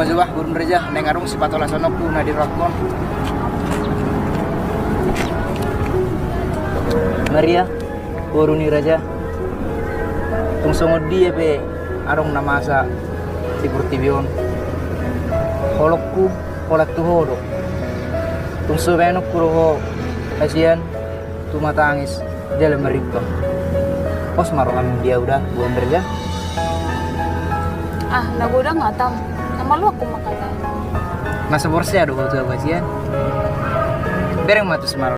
mazubah gurun reja nengarung si patola sonoku nadir rakon. Maria Koruni Raja tung songod dia pe arong namasa si Kurtibion holokku holak tu hodo tung sobenok kuroho kasihan tu matangis dalam meripto pos marokan dia udah buan Raja Lagu udah nggak tahu sama lu aku makan masa porsi aduh kau tuh kasihan bereng matu semaro